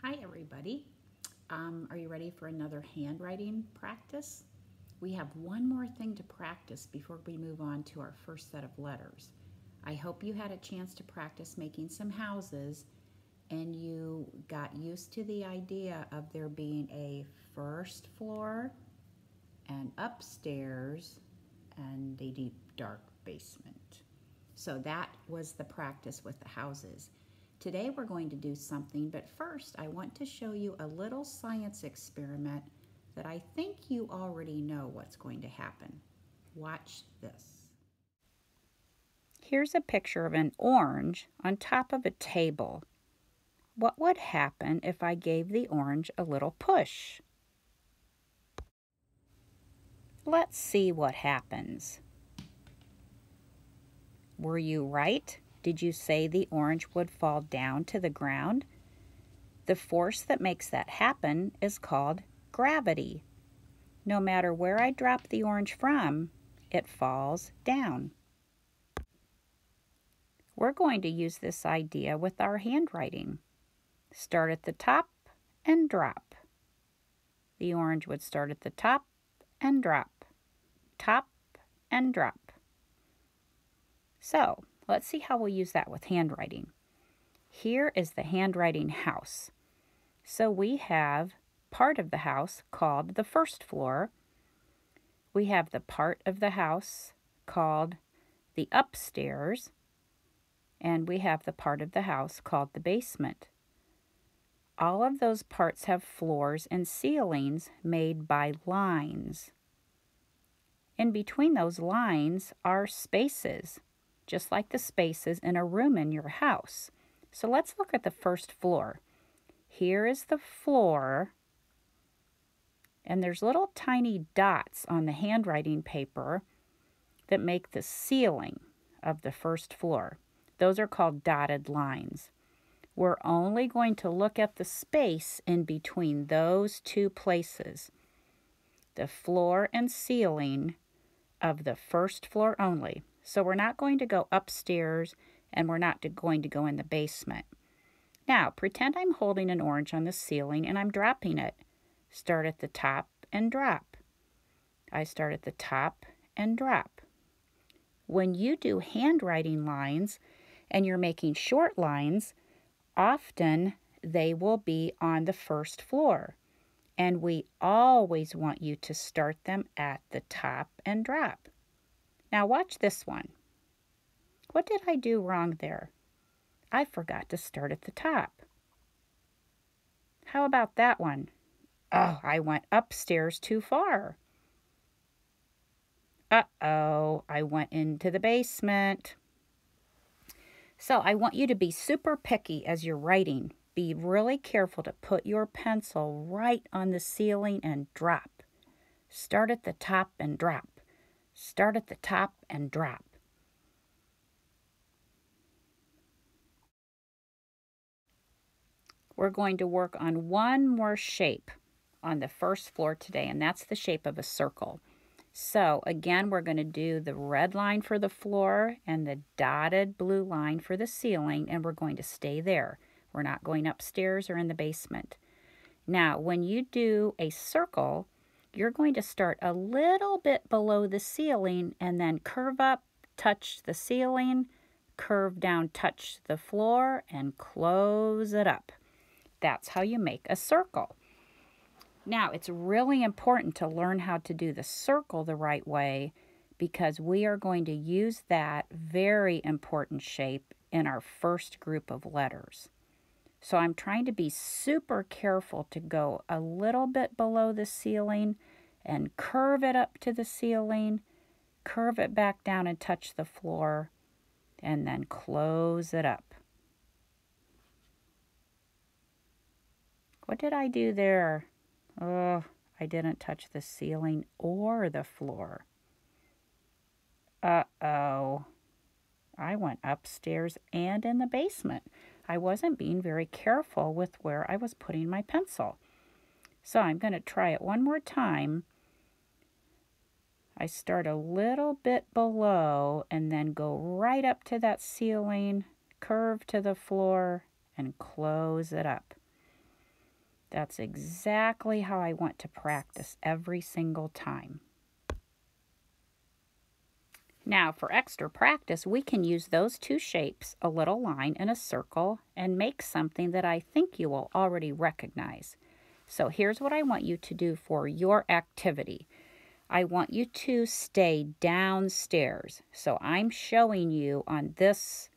Hi everybody. Are you ready for another handwriting practice? We have one more thing to practice before we move on to our first set of letters. I hope you had a chance to practice making some houses and you got used to the idea of there being a first floor, an upstairs, and a deep dark basement. So that was the practice with the houses. Today we're going to do something, but first I want to show you a little science experiment that I think you already know what's going to happen. Watch this. Here's a picture of an orange on top of a table. What would happen if I gave the orange a little push? Let's see what happens. Were you right? Did you say the orange would fall down to the ground? The force that makes that happen is called gravity. No matter where I drop the orange from, it falls down. We're going to use this idea with our handwriting. Start at the top and drop. The orange would start at the top and drop, top and drop. So let's see how we'll use that with handwriting. Here is the handwriting house. So we have part of the house called the first floor. We have the part of the house called the upstairs. And we have the part of the house called the basement. All of those parts have floors and ceilings made by lines. In between those lines are spaces, just like the spaces in a room in your house. So let's look at the first floor. Here is the floor, and there's little tiny dots on the handwriting paper that make the ceiling of the first floor. Those are called dotted lines. We're only going to look at the space in between those two places, the floor and ceiling of the first floor only. So we're not going to go upstairs and we're not going to go in the basement. Now, pretend I'm holding an orange on the ceiling and I'm dropping it. Start at the top and drop. I start at the top and drop. When you do handwriting lines and you're making short lines, often they will be on the first floor, and we always want you to start them at the top and drop. Now watch this one. What did I do wrong there? I forgot to start at the top. How about that one? Oh, I went upstairs too far. Uh-oh, I went into the basement. So I want you to be super picky as you're writing. Be really careful to put your pencil right on the ceiling and drop. Start at the top and drop. Start at the top and drop. We're going to work on one more shape on the first floor today, and that's the shape of a circle. So again, we're going to do the red line for the floor and the dotted blue line for the ceiling, and we're going to stay there. We're not going upstairs or in the basement. Now, when you do a circle, you're going to start a little bit below the ceiling and then curve up, touch the ceiling, curve down, touch the floor, and close it up. That's how you make a circle. Now, it's really important to learn how to do the circle the right way because we are going to use that very important shape in our first group of letters. So I'm trying to be super careful to go a little bit below the ceiling and curve it up to the ceiling, curve it back down and touch the floor, and then close it up. What did I do there? Oh, I didn't touch the ceiling or the floor. Uh-oh. I went upstairs and in the basement. I wasn't being very careful with where I was putting my pencil. So I'm going to try it one more time. I start a little bit below and then go right up to that ceiling, curve to the floor, and close it up. That's exactly how I want to practice every single time. Now, for extra practice, we can use those two shapes, a little line and a circle, and make something that I think you will already recognize. So here's what I want you to do for your activity. I want you to stay downstairs. So I'm showing you on this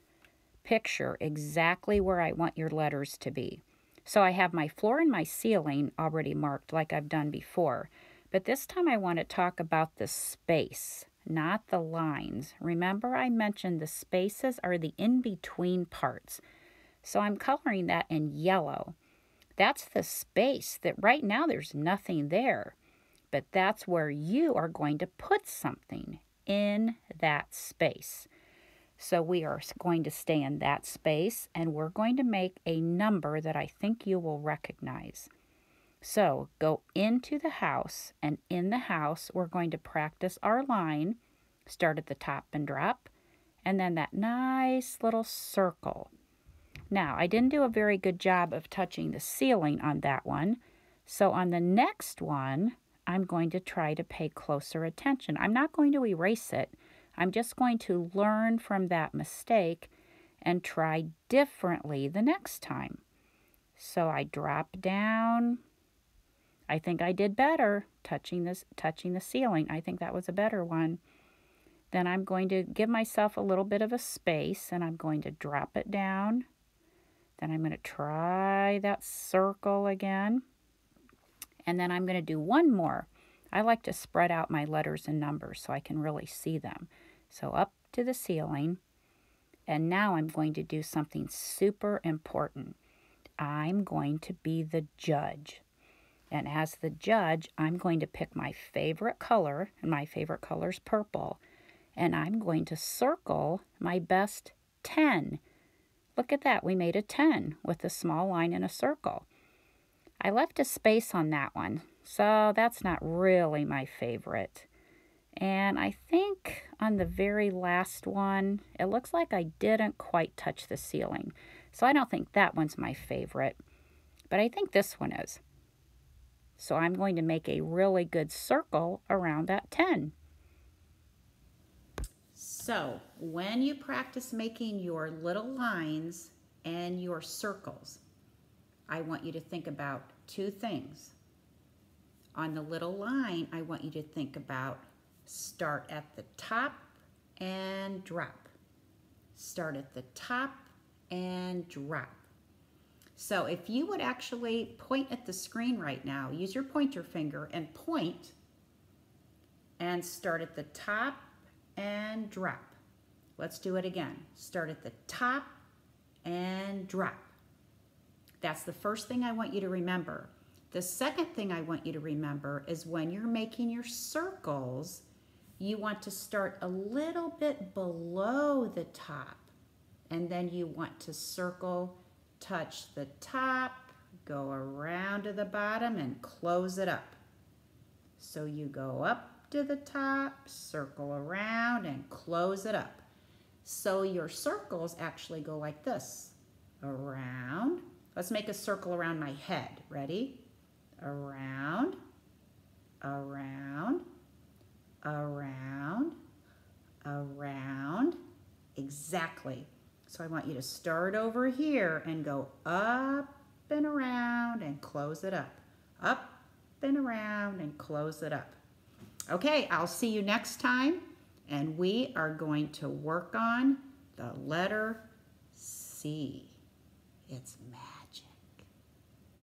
picture exactly where I want your letters to be. So I have my floor and my ceiling already marked like I've done before. But this time I want to talk about the space, not the lines. Remember I mentioned the spaces are the in-between parts. So I'm coloring that in yellow. That's the space that right now there's nothing there. But that's where you are going to put something in that space. So we are going to stay in that space and we're going to make a number that I think you will recognize. So go into the house, and in the house we're going to practice our line. Start at the top and drop, and then that nice little circle. Now, I didn't do a very good job of touching the ceiling on that one. So on the next one, I'm going to try to pay closer attention. I'm not going to erase it. I'm just going to learn from that mistake and try differently the next time. So I drop down. I think I did better touching the ceiling. I think that was a better one. Then I'm going to give myself a little bit of a space and I'm going to drop it down. Then I'm going to try that circle again. And then I'm going to do one more. I like to spread out my letters and numbers so I can really see them. So up to the ceiling. And now I'm going to do something super important. I'm going to be the judge. And as the judge, I'm going to pick my favorite color, and my favorite color is purple. And I'm going to circle my best 10. Look at that, we made a 10 with a small line and a circle. I left a space on that one, so that's not really my favorite. And I think on the very last one, it looks like I didn't quite touch the ceiling. So I don't think that one's my favorite, but I think this one is. So I'm going to make a really good circle around that 10. So when you practice making your little lines and your circles, I want you to think about two things. On the little line, I want you to think about start at the top and drop. Start at the top and drop. So if you would actually point at the screen right now, use your pointer finger and point and start at the top and drop. Let's do it again. Start at the top and drop. That's the first thing I want you to remember. The second thing I want you to remember is when you're making your circles, you want to start a little bit below the top, and then you want to circle, touch the top, go around to the bottom and close it up. So you go up to the top, circle around and close it up. So your circles actually go like this. Around. Let's make a circle around my head. Ready? Around, around, around, around. Exactly. So I want you to start over here and go up and around and close it up. Up and around and close it up. Okay, I'll see you next time, and we are going to work on the letter C. It's magic.